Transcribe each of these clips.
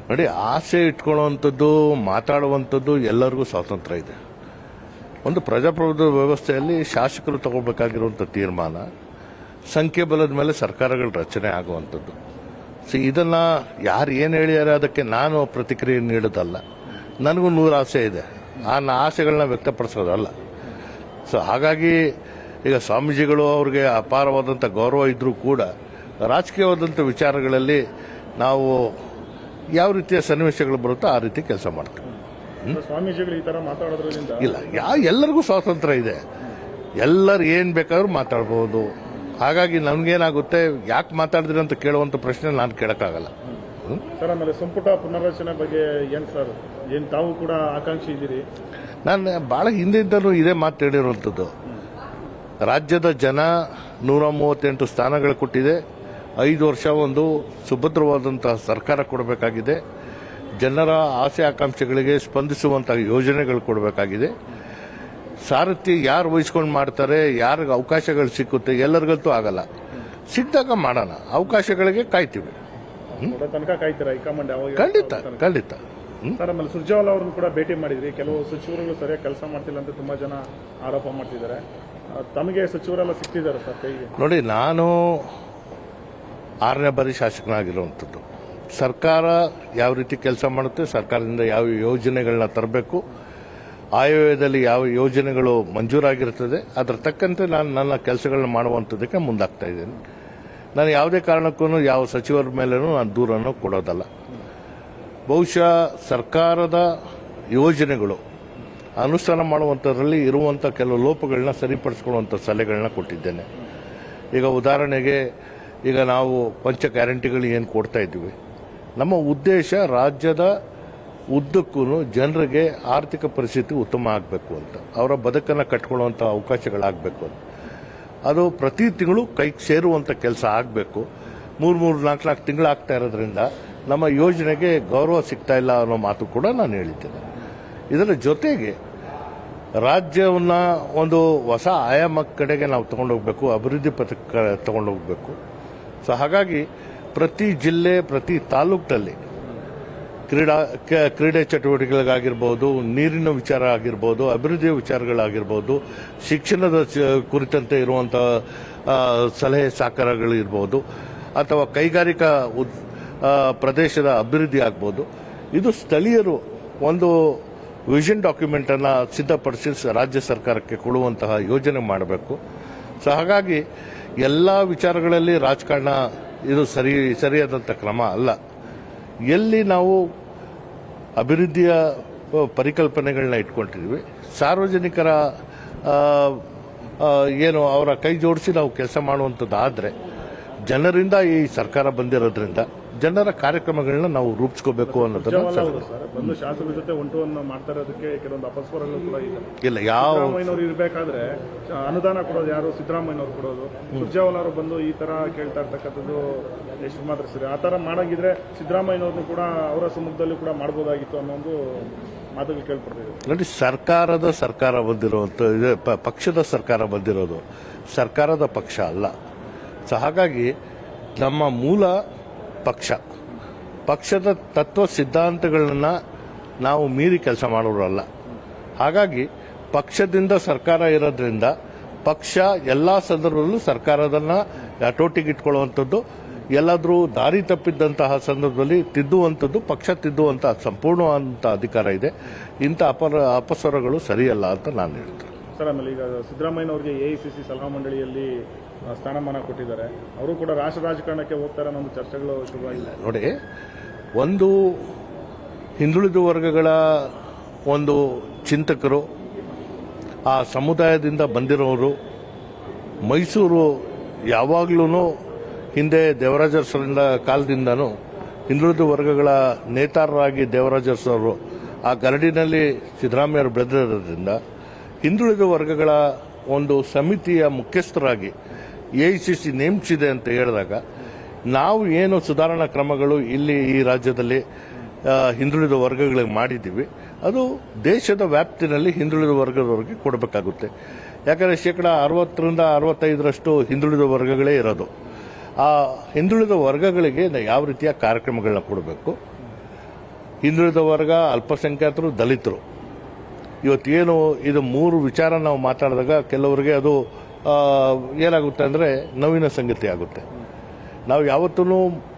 ನೋಡಿ, ಆಸೆ ಇಟ್ಕೊಳ್ಳುವಂಥದ್ದು, ಮಾತಾಡುವಂಥದ್ದು ಎಲ್ಲರಿಗೂ ಸ್ವಾತಂತ್ರ್ಯ ಇದೆ. ಒಂದು ಪ್ರಜಾಪ್ರಭುತ್ವ ವ್ಯವಸ್ಥೆಯಲ್ಲಿ ಶಾಸಕರು ತಗೋಬೇಕಾಗಿರುವಂಥ ತೀರ್ಮಾನ ಸಂಖ್ಯಾಬಲದ ಮೇಲೆ ಸರ್ಕಾರಗಳ ರಚನೆ ಆಗುವಂಥದ್ದು. ಸೊ ಇದನ್ನ ಯಾರು ಏನು ಹೇಳಿದ್ದಾರೆ ಅದಕ್ಕೆ ನಾನು ಪ್ರತಿಕ್ರಿಯೆ ನೀಡೋದಲ್ಲ. ನನಗೂ 100 ಆಸೆ ಇದೆ, ಆ ಆಸೆಗಳನ್ನ ವ್ಯಕ್ತಪಡಿಸೋದಲ್ಲ. ಸೊ ಹಾಗಾಗಿ ಈಗ ಸ್ವಾಮೀಜಿಗಳು ಅವ್ರಿಗೆ ಅಪಾರವಾದಂಥ ಗೌರವ ಇದ್ರೂ ಕೂಡ ರಾಜಕೀಯವಾದಂಥ ವಿಚಾರಗಳಲ್ಲಿ ನಾವು ಯಾವ ರೀತಿಯ ಸನ್ನಿವೇಶಗಳು ಬರುತ್ತೋ ಆ ರೀತಿ ಕೆಲಸ ಮಾಡ್ತೀವಿ. ಸ್ವಾಮೀಜಿಗಳು ಈ ತರ ಮಾತಾಡೋದ್ರಿಂದ ಇಲ್ಲ, ಎಲ್ಲರಿಗೂ ಸ್ವಾತಂತ್ರ್ಯ ಇದೆ, ಎಲ್ಲರೂ ಏನು ಬೇಕಾದ್ರೂ ಮಾತಾಡ್ಬೋದು. ಹಾಗಾಗಿ ನಮ್ಗೇನಾಗುತ್ತೆ, ಯಾಕೆ ಮಾತಾಡಿದ್ರಿ ಅಂತ ಕೇಳುವಂಥ ಪ್ರಶ್ನೆ ನಾನು ಕೇಳಕ್ಕಾಗಲ್ಲ. ಸರ್, ಆಮೇಲೆ ಸಂಪುಟ ಪುನರ್ರಚನೆ ಬಗ್ಗೆ ಏನ್ ಸರ್, ಏನ್ ತಾವು ಕೂಡ ಆಕಾಂಕ್ಷಿ ಇದ್ದೀರಿ? ನಾನು ಬಹಳ ಹಿಂದಿಂದಲೂ ಇದೇ ಮಾತು ಹೇಳಿರುವಂಥದ್ದು. ರಾಜ್ಯದ ಜನ 138 ಸ್ಥಾನಗಳು ಕೊಟ್ಟಿದೆ. 5 ವರ್ಷ ಒಂದು ಸುಭದ್ರವಾದಂತಹ ಸರ್ಕಾರ ಕೊಡಬೇಕಾಗಿದೆ. ಜನರ ಆಸೆ ಆಕಾಂಕ್ಷೆಗಳಿಗೆ ಸ್ಪಂದಿಸುವಂತಹ ಯೋಜನೆಗಳು ಕೊಡಬೇಕಾಗಿದೆ. ಸಾರಥಿ ಯಾರು ವಹಿಸ್ಕೊಂಡು ಮಾಡ್ತಾರೆ, ಯಾರಿಗೆ ಅವಕಾಶಗಳು ಸಿಕ್ಕುತ್ತೆ, ಎಲ್ಲರಿಗಂತೂ ಆಗಲ್ಲ. ಸಿಕ್ಕಿದಾಗ ಮಾಡೋಣ, ಅವಕಾಶಗಳಿಗೆ ಕಾಯ್ತೀವಿ. ತನಕ ಕಾಯ್ತೀರಾ ಹೈಕಮಾಂಡ್ ಯಾವಾಗ? ಖಂಡಿತ. ಸರ್, ಆಮೇಲೆ ಸುರ್ಜೇವಾಲಾ ಅವ್ರನ್ನ ಕೂಡ ಭೇಟಿ ಮಾಡಿದ್ರಿ. ಕೆಲವು ಸಚಿವರುಗಳು ಸರಿಯಾಗಿ ಕೆಲಸ ಮಾಡ್ತಿಲ್ಲ ಅಂತ ತುಂಬಾ ಜನ ಆರೋಪ ಮಾಡ್ತಿದ್ದಾರೆ. ತಮಗೆ ಸಚಿವರೆಲ್ಲ ಸಿಕ್ತಿದ್ದಾರೆ ಸರ್ ಕೈಗೆ? ನೋಡಿ, ನಾನು 6ನೇ ಬಾರಿ ಶಾಸಕನಾಗಿರುವಂಥದ್ದು. ಸರ್ಕಾರ ಯಾವ ರೀತಿ ಕೆಲಸ ಮಾಡುತ್ತೆ, ಸರ್ಕಾರದಿಂದ ಯಾವ ಯೋಜನೆಗಳನ್ನ ತರಬೇಕು, ಆಯವ್ಯಯದಲ್ಲಿ ಯಾವ ಯೋಜನೆಗಳು ಮಂಜೂರಾಗಿರ್ತದೆ, ಅದರ ತಕ್ಕಂತೆ ನಾನು ನನ್ನ ಕೆಲಸಗಳನ್ನ ಮಾಡುವಂಥದ್ದಕ್ಕೆ ಮುಂದಾಗ್ತಾ ಇದ್ದೇನೆ. ನಾನು ಯಾವುದೇ ಕಾರಣಕ್ಕೂ ಯಾವ ಸಚಿವರ ಮೇಲೇನೂ ನಾನು ದೂರನ್ನು ಕೊಡೋದಲ್ಲ. ಬಹುಶಃ ಸರ್ಕಾರದ ಯೋಜನೆಗಳು ಅನುಷ್ಠಾನ ಮಾಡುವಂಥದ್ರಲ್ಲಿ ಇರುವಂಥ ಕೆಲವು ಲೋಪಗಳನ್ನ ಸರಿಪಡಿಸ್ಕೊಳ್ಳುವಂಥ ಸಲಹೆಗಳನ್ನ ಕೊಟ್ಟಿದ್ದೇನೆ. ಈಗ ಉದಾಹರಣೆಗೆ, ಈಗ ನಾವು ಪಂಚ ಗ್ಯಾರಂಟಿಗಳು ಏನು ಕೊಡ್ತಾ ಇದ್ದೀವಿ, ನಮ್ಮ ಉದ್ದೇಶ ರಾಜ್ಯದ ಉದ್ದಕ್ಕೂ ಜನರಿಗೆ ಆರ್ಥಿಕ ಪರಿಸ್ಥಿತಿ ಉತ್ತಮ ಆಗಬೇಕು ಅಂತ, ಅವರ ಬದುಕನ್ನು ಕಟ್ಕೊಳ್ಳುವಂಥ ಅವಕಾಶಗಳಾಗಬೇಕು ಅಂತ. ಅದು ಪ್ರತಿ ತಿಂಗಳು ಕೈಗೆ ಸೇರುವಂಥ ಕೆಲಸ ಆಗಬೇಕು. 3-4 ತಿಂಗಳು ಆಗ್ತಾ ಇರೋದ್ರಿಂದ ನಮ್ಮ ಯೋಜನೆಗೆ ಗೌರವ ಸಿಗ್ತಾ ಇಲ್ಲ ಅನ್ನೋ ಮಾತು ಕೂಡ ನಾನು ಹೇಳಿದ್ದೇನೆ. ಇದರ ಜೊತೆಗೆ ರಾಜ್ಯವನ್ನು ಒಂದು ಹೊಸ ಆಯಾಮ ಕಡೆಗೆ ನಾವು ತಗೊಂಡೋಗ್ಬೇಕು, ಅಭಿವೃದ್ಧಿ ಪಥಕ್ಕೆ ತಗೊಂಡೋಗ್ಬೇಕು. ಸೊ ಹಾಗಾಗಿ ಪ್ರತಿ ಜಿಲ್ಲೆ, ಪ್ರತಿ ತಾಲೂಕಿನಲ್ಲಿ ಕ್ರೀಡೆ ಚಟುವಟಿಕೆಗಳಾಗಿರ್ಬೋದು, ನೀರಿನ ವಿಚಾರ ಆಗಿರ್ಬೋದು, ಅಭಿವೃದ್ಧಿಯ ವಿಚಾರಗಳಾಗಿರ್ಬೋದು, ಶಿಕ್ಷಣದ ಕುರಿತಂತೆ ಇರುವಂಥ ಸಲಹೆ ಸಹಕಾರಗಳಿರ್ಬೋದು, ಅಥವಾ ಕೈಗಾರಿಕಾ ಪ್ರದೇಶದ ಅಭಿವೃದ್ಧಿ ಆಗ್ಬೋದು, ಇದು ಸ್ಥಳೀಯರು ಒಂದು ವಿಷನ್ ಡಾಕ್ಯುಮೆಂಟ್ ಅನ್ನು ಸಿದ್ಧಪಡಿಸಿ ರಾಜ್ಯ ಸರ್ಕಾರಕ್ಕೆ ಕೊಡುವಂತಹ ಯೋಜನೆ ಮಾಡಬೇಕು. ಸೊ ಹಾಗಾಗಿ ಎಲ್ಲ ವಿಚಾರಗಳಲ್ಲಿ ರಾಜಕಾರಣ ಇದು ಸರಿಯಾದಂಥ ಕ್ರಮ ಅಲ್ಲ. ಎಲ್ಲಿ ನಾವು ಅಭಿವೃದ್ಧಿಯ ಪರಿಕಲ್ಪನೆಗಳನ್ನ ಇಟ್ಕೊಂಡಿದ್ದೀವಿ, ಸಾರ್ವಜನಿಕರ ಏನು ಅವರ ಕೈ ಜೋಡಿಸಿ ನಾವು ಕೆಲಸ ಮಾಡುವಂಥದ್ದಾದರೆ, ಜನರಿಂದ ಈ ಸರ್ಕಾರ ಬಂದಿರೋದ್ರಿಂದ ಜನರ ಕಾರ್ಯಕ್ರಮಗಳನ್ನ ನಾವು ರೂಪಿಸ್ಕೋಬೇಕು ಅನ್ನೋದನ್ನ ಬಂದು ಶಾಸಕರ ಜೊತೆ ಒಂಟುವನ್ನು ಮಾಡ್ತಾ ಇರೋದಕ್ಕೆ ಕೆಲವೊಂದು ಅಪಸ್ವರಗಳು ಕೂಡ ಇದೆ. ಇಲ್ಲ, ಯಾವ ಸಿದ್ದರಾಮಯ್ಯನವರು ಇರಬೇಕಾದ್ರೆ ಅನುದಾನ ಕೊಡೋದು ಯಾರು? ಸಿದ್ದರಾಮಯ್ಯನವರು ಕೊಡೋದು. ಸುರ್ಜೇವಾಲಾ ಅವರು ಬಂದು ಈ ತರ ಕೇಳ್ತಾ ಇರ್ತಕ್ಕಂಥದ್ದು ಎಷ್ಟು ಮಾತ್ರ ಸರಿ? ಆ ತರ ಮಾಡಾಗಿದ್ರೆ ಸಿದ್ದರಾಮಯ್ಯನವ್ರನ್ನು ಕೂಡ ಅವರ ಸಮ್ಮುಖದಲ್ಲೂ ಕೂಡ ಮಾಡಬಹುದಾಗಿತ್ತು ಅನ್ನೋ ಒಂದು ಮಾತುಗಳು ಕೇಳ್ಪಡ್ತಿದೆ. ನೋಡಿ, ಸರ್ಕಾರ ಬಂದಿರುವಂತ ಪಕ್ಷದ ಸರ್ಕಾರ ಬಂದಿರೋದು ಸರ್ಕಾರದ ಪಕ್ಷ ಅಲ್ಲ. ಸೊ ಹಾಗಾಗಿ ನಮ್ಮ ಮೂಲ ಪಕ್ಷದ ತತ್ವ ಸಿದ್ಧಾಂತಗಳನ್ನ ನಾವು ಮೀರಿ ಕೆಲಸ ಮಾಡೋರಲ್ಲ. ಹಾಗಾಗಿ ಪಕ್ಷದಿಂದ ಸರ್ಕಾರ ಇರೋದ್ರಿಂದ ಪಕ್ಷ ಎಲ್ಲ ಸಂದರ್ಭದಲ್ಲೂ ಸರ್ಕಾರದನ್ನ ಹತೋಟಿಗಿಟ್ಕೊಳ್ಳುವಂಥದ್ದು, ಎಲ್ಲಾದರೂ ದಾರಿ ತಪ್ಪಿದ್ದಂತಹ ಸಂದರ್ಭದಲ್ಲಿ ತಿದ್ದುವಂಥದ್ದು, ಪಕ್ಷ ತಿದ್ದುವಂತಹ ಸಂಪೂರ್ಣವಾದಂಥ ಅಧಿಕಾರ ಇದೆ. ಇಂಥ ಅಪಸ್ವರಗಳು ಸರಿಯಲ್ಲ ಅಂತ ನಾನು ಹೇಳ್ತೇನೆ. ಸರ್, ಆಮೇಲೆ ಈಗ ಸಿದ್ದರಾಮಯ್ಯನವರಿಗೆ ಎಐಸಿಸಿ ಸಲಹಾ ಮಂಡಳಿಯಲ್ಲಿ ಸ್ಥಾನಮಾನ ಕೊಟ್ಟಿದ್ದಾರೆ. ಅವರು ಕೂಡ ರಾಷ್ಟ್ರ ರಾಜಕಾರಣಕ್ಕೆ ಹೋಗ್ತಾರೆ ಅನ್ನೋ ಚರ್ಚೆಗಳು ಶುರುವಾಗಿಲ್ಲ. ನೋಡಿ, ಒಂದು ಹಿಂದುಳಿದ ವರ್ಗಗಳ ಒಂದು ಚಿಂತಕರು, ಆ ಸಮುದಾಯದಿಂದ ಬಂದಿರೋರು, ಮೈಸೂರು ಯಾವಾಗಲೂ ಹಿಂದೆ ದೇವರಾಜ ಅರಸರಿಂದ ಕಾಲದಿಂದನೂ ಹಿಂದುಳಿದ ವರ್ಗಗಳ ನೇತಾರರಾಗಿ ದೇವರಾಜ ಅರಸರು ಆ ಗರಡಿನಲ್ಲಿ ಸಿದ್ದರಾಮಯ್ಯರು ಬೆಳೆದಿರೋದ್ರಿಂದ ಹಿಂದುಳಿದ ವರ್ಗಗಳ ಒಂದು ಸಮಿತಿಯ ಮುಖ್ಯಸ್ಥರಾಗಿ ಎಐಸಿಸಿ ನೇಮಿಸಿದೆ ಅಂತ ಹೇಳಿದಾಗ ನಾವು ಏನು ಸುಧಾರಣಾ ಕ್ರಮಗಳು ಇಲ್ಲಿ ಈ ರಾಜ್ಯದಲ್ಲಿ ಹಿಂದುಳಿದ ವರ್ಗಗಳಿಗೆ ಮಾಡಿದ್ದೀವಿ, ಅದು ದೇಶದ ವ್ಯಾಪ್ತಿನಲ್ಲಿ ಹಿಂದುಳಿದ ವರ್ಗದವರಿಗೆ ಕೊಡಬೇಕಾಗುತ್ತೆ. ಯಾಕಂದರೆ 60-65% ಹಿಂದುಳಿದ ವರ್ಗಗಳೇ ಇರೋದು. ಆ ಹಿಂದುಳಿದ ವರ್ಗಗಳಿಗೆ ಯಾವ ರೀತಿಯ ಕಾರ್ಯಕ್ರಮಗಳನ್ನ ಕೊಡಬೇಕು, ಹಿಂದುಳಿದ ವರ್ಗ, ಅಲ್ಪಸಂಖ್ಯಾತರು, ದಲಿತರು. ಇವತ್ತೇನು ಇದು ಮೂರು ವಿಚಾರ ನಾವು ಮಾತಾಡಿದಾಗ ಕೆಲವರಿಗೆ ಅದು ಏನಾಗುತ್ತೆ ಅಂದರೆ ನೋವಿನ ಸಂಗತಿ ಆಗುತ್ತೆ. ನಾವು ಯಾವತ್ತೂ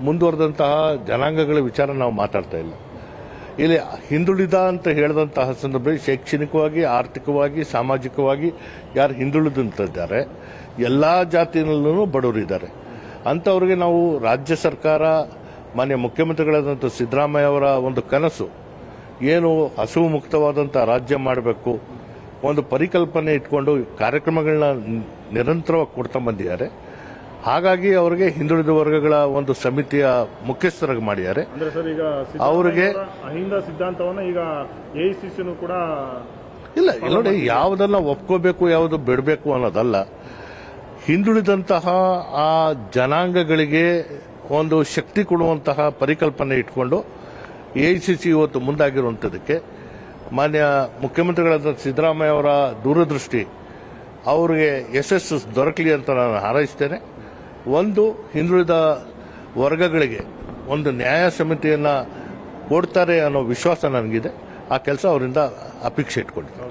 ಮುಂದುವರೆದಂತಹ ಜನಾಂಗಗಳ ವಿಚಾರ ನಾವು ಮಾತಾಡ್ತಾ ಇಲ್ಲ. ಇಲ್ಲಿ ಹಿಂದುಳಿದ ಅಂತ ಹೇಳಿದಂತಹ ಸಂದರ್ಭದಲ್ಲಿ ಶೈಕ್ಷಣಿಕವಾಗಿ, ಆರ್ಥಿಕವಾಗಿ, ಸಾಮಾಜಿಕವಾಗಿ ಯಾರು ಹಿಂದುಳಿದಂತಿದ್ದಾರೆ, ಎಲ್ಲ ಜಾತಿನಲ್ಲೂ ಬಡವರಿದ್ದಾರೆ. ಅಂಥವ್ರಿಗೆ ನಾವು ರಾಜ್ಯ ಸರ್ಕಾರ, ಮಾನ್ಯ ಮುಖ್ಯಮಂತ್ರಿಗಳಾದಂಥ ಸಿದ್ದರಾಮಯ್ಯ ಅವರ ಒಂದು ಕನಸು ಏನು ಹಸಿವು ಮುಕ್ತವಾದಂಥ ರಾಜ್ಯ ಮಾಡಬೇಕು, ಒಂದು ಪರಿಕಲ್ಪನೆ ಇಟ್ಕೊಂಡು ಕಾರ್ಯಕ್ರಮಗಳನ್ನ ನಿರಂತರವಾಗಿ ಕೊಡ್ತಾ ಬಂದಿದ್ದಾರೆ. ಹಾಗಾಗಿ ಅವರಿಗೆ ಹಿಂದುಳಿದ ವರ್ಗಗಳ ಒಂದು ಸಮಿತಿಯ ಮುಖ್ಯಸ್ಥರಾಗಿ ಮಾಡಿದ್ದಾರೆ. ಅಂದ್ರೆ ಸರ್ ಈಗ ಅವರಿಗೆ ಅಹಿಂದ ಸಿದ್ಧಾಂತವನ್ನ ಈಗ ಎಐಸಿಸಿನೂ ಕೂಡ ಇಲ್ಲ ನೋಡಿ, ಯಾವುದನ್ನ ಒಪ್ಕೋಬೇಕು ಯಾವುದು ಬಿಡಬೇಕು ಅನ್ನೋದಲ್ಲ. ಹಿಂದುಳಿದಂತಹ ಆ ಜನಾಂಗಗಳಿಗೆ ಒಂದು ಶಕ್ತಿ ಕೊಡುವಂತಹ ಪರಿಕಲ್ಪನೆ ಇಟ್ಕೊಂಡು ಎಐಸಿಸಿ ಇವತ್ತು ಮುಂದಾಗಿರುವಂಥದ್ದಕ್ಕೆ ಮಾನ್ಯ ಮುಖ್ಯಮಂತ್ರಿಗಳಾದ ಸಿದ್ದರಾಮಯ್ಯ ಅವರ ದೂರದೃಷ್ಟಿ ಅವರಿಗೆ ಯಶಸ್ಸು ದೊರಕಲಿ ಅಂತ ನಾನು ಹಾರೈಸ್ತೇನೆ. ಒಂದು ಹಿಂದುಳಿದ ವರ್ಗಗಳಿಗೆ ಒಂದು ನ್ಯಾಯ ಸಮಿತಿಯನ್ನು ಕೊಡ್ತಾರೆ ಅನ್ನೋ ವಿಶ್ವಾಸ ನನಗಿದೆ. ಆ ಕೆಲಸ ಅವರಿಂದ ಅಪೇಕ್ಷೆ ಇಟ್ಕೊಂಡಿದ್ದೆ.